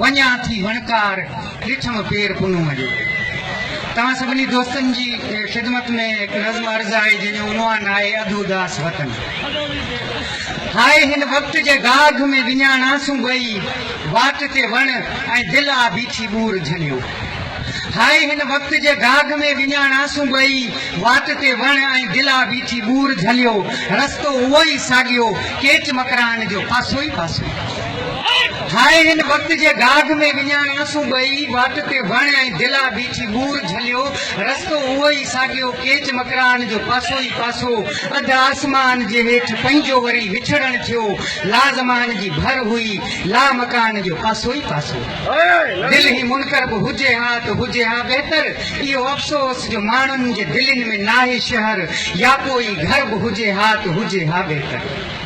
वञा थी वणकार ॾिठम पेर पुनूम जो। तव्हां सभिनी दोस्तनि जी ख़िदमत में हिकु नज़्म अर्ज़ आहे जंहिंजो उनवान आहे अधूदास वतन। हाय हिन वक़्त जे गाघ में विञाणासूं ॿई, वाट ते वण ऐं दिलि आ बीठी बूर झलियो। हाय हिन वक़्त जे गाघ में विञाणासूं ॿई, वाट ते वण ऐं दिलि आ बीठी बूर झलियो। रस्तो उहो ई साॻियो केच मकरान जो पासो ई पासो। हाय हिन वक़्त जे गाघ में विञाणासूं ॿई, वाट ते वण ऐं दिलि आ बीठी बूर झलियो। रस्तो उहो ई साॻियो केच मकरान जो पासो ई पासो। अधु आसमान जे हेठि पंहिंजो वरी विछड़ण थियो, लाज़मान जी भर हुई ला मकान जो पासो ई पासो। दिलि ही मुनकर बि हुजे हा त हुजे हा बहितर, इहो अफ़सोस जो माण्हुनि जे दिलनि में नाहे शहर, या कोई घर बि हुजे हा त हुजे हा बहितर।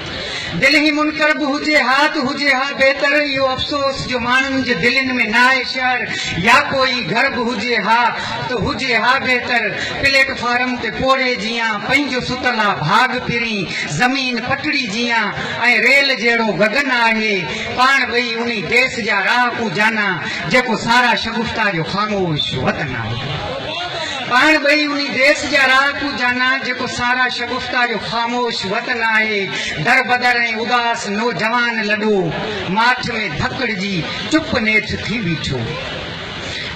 दिल ही मुनकर बि हुजे हा त हुजे हा बहितर, इहो अफ़सोस जो माण्हुनि जे दिलनि में नाहे शहर, या कोई घर बि हुजे हा त हुजे हा बहितर। प्लेटफॉर्म ते पोड़े जियां पंहिंजो सुतला भाग फिरी, ज़मीन पटड़ी जियां ऐं रेल जहिड़ो गगन आहे। पाण ॿई उन्ही देश जा राह कू जाना, जेको सारा शगुफ्ता जो ख़ामोश वतन आहे। पाण ॿई उन्ही देश जा राह कू जाना, जेको सारा शगुफ्ता जो ख़ामोश वतन आहे। दर बदर ऐं उदास नौजवान लॾो, माठ में धकड़ जी चुप नेठ थी बीठो।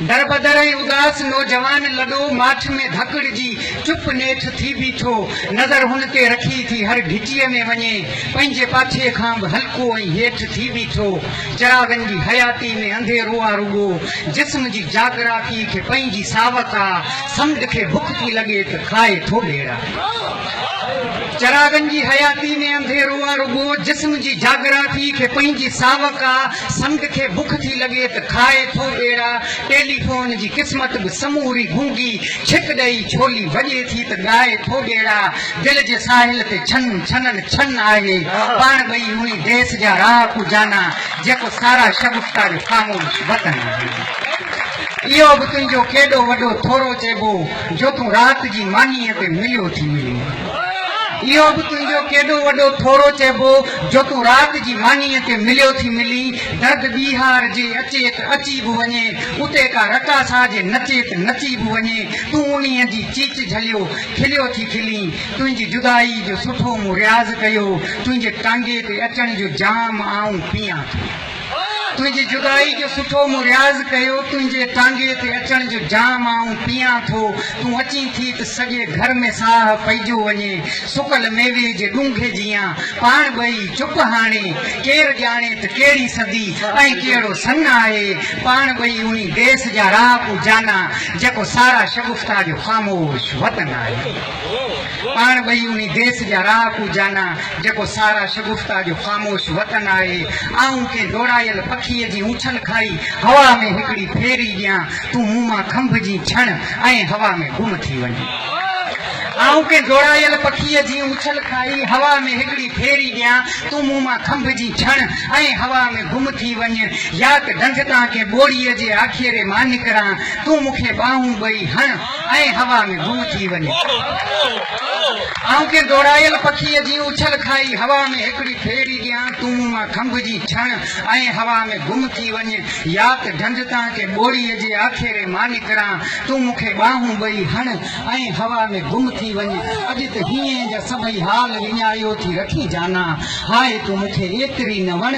दर बदर ऐं उदास नौजवान लॾो, माठ में धकड़ जी चुप नेठ थी बीठो। नज़र हुन ते रखी थी हर ढिटीअ में वञे, पंहिंजे पाछे खां बि हल्को ऐं हेठि थी बीठो। चिरागनि जी हयाती में अंधेरो आ रुॻो, जिस्म जी जागराती खे पंहिंजी सावक आ। समुंड खे बुख थी लॻे त खाए थो ॿेड़ा। चिरागनि जी हयाती में अंधेरो आ रुॻो, जिस्म जी जागराती खे पंहिंजी सावक आ। समुंड खे बुख थी लॻे त खाए थो ॿेड़ा। टेलीफोन जी क़िस्मत बि समूरी गूंगी, छिक ॾेई छोली वॼे थी त ॻाए थो ॿेड़ा। दिलि जे साहिल ते छन छनन छन आहे, पाण ॿई उन्ही देश जा राह कू जाना, जेको सारा शगुफ्ता जो ख़ामोश वतन आहे। इहो बि तुंहिंजो केॾो वॾो थोरो चइबो, जो तूं राति जी मानीअ ते मिलियो थी मिली। इहो बि तुंहिंजो केॾो वॾो थोरो चइबो, जो तूं राति जी मानीअ ते मिलियो थी मिली। दर्द बिहार जे अचे त अची बि वञे, उते का रकासा जे नचे त नची बि वञे। तूं उन्हीअ जी चीच झलियो खिलियो थी खिली, तुंहिंजी जुदाई जो सुठो मूं रियाज़ कयो। तुंहिंजे टांगे ते अचण जो जाम आऊं पियां थो। तुंहिंजी जुदाई जो सुठो मूं रियाज़ कयो, तुंहिंजे टांगे ते अचण जो जाम आऊं पियां थो। तूं अची थी त सॼे घर में साह पइजो वञे, सुकल मेवे जे ॾूंघे जियां पाण ॿई चुप हाणे। केरु ॼाणे त कहिड़ी सदी ऐं कहिड़ो सन आहे, पाण ॿई उन्ही देश जा राह कू जाना, जेको सारा शगुफ्ता जो ख़ामोश वतन आहे। पाण ॿई उन्ही देश जा राह कू जाना, जेको सारा शगुफ्ता जो ख़ामोश वतन आहे। आऊं के दौड़ायल पखीअ जी उछल खाई, हवा में हिकिड़ी फेरी ॾियां, तूं मूं मां खंभ जी छण ऐं हवा में गुम थी वञे। आऊं के दौड़ायल पखीअ जी उछल खाई, हवा में हिकिड़ी फेरी ॾियां, तूं मूं मां खंभ जी छण ऐं हवा में गुम थी वञे। या त ढंढतां के ॿोड़ीअ जे आखेरे मां निकिरां, तूं मूंखे ॿाहूं ॿई हण ऐं हवा में गुम थी वञे। आऊं के दौड़ायल पखीअ जी उछल खाई, हवा में हिकिड़ी फेरी ॾियां, तूं मूं मां खंभ जी छण ऐं हवा में गुम थी वञे। या त ढंढतां के ॿोड़ीअ जे आखेरे मां निकिरां, तूं मूंखे ॿाहूं ॿई हण ऐं हवा में गुम थी वञे। अॼु त हीअं जा सभई हाल विञायो थी रखी जाना, हाय तूं मूंखे एतिरी न वण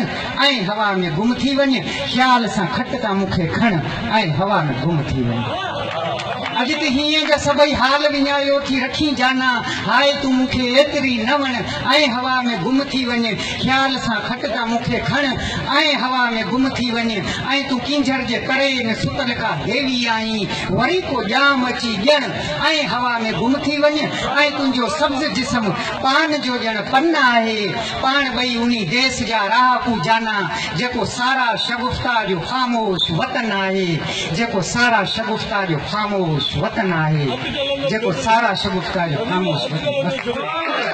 ऐं हवा में गुम थी वञे। ख़्याल सां खटता मूंखे खण ऐं हवा में गुम थी वञे। अॼु त हीअं जा सभई हाल विञायो थी रखी जाना, हाय तूं मूंखे एतिरी न वण ऐं हवा में गुम थी वञे। ख़्याल सां खटता मूंखे खण ऐं हवा में गुम थी वञे। ऐं तूं किंझर जे करे न सुतल का देवी आई, वरी को ॼाम अची ॼण ऐं हवा में गुम थी वञे। ऐं तुंहिंजो सब्ज़ जिस्म पान जो ॼण पन आहे, पाण ॿई उन्ही देश जा राह कू जाना, जेको सारा शगुफ्ता जो ख़ामोश वतन आहे। जेको सारा शगुफ्ता जो ख़ामोश वतन आहे, जेको सारा शगुफ्ता जो ख़ामोश वतन।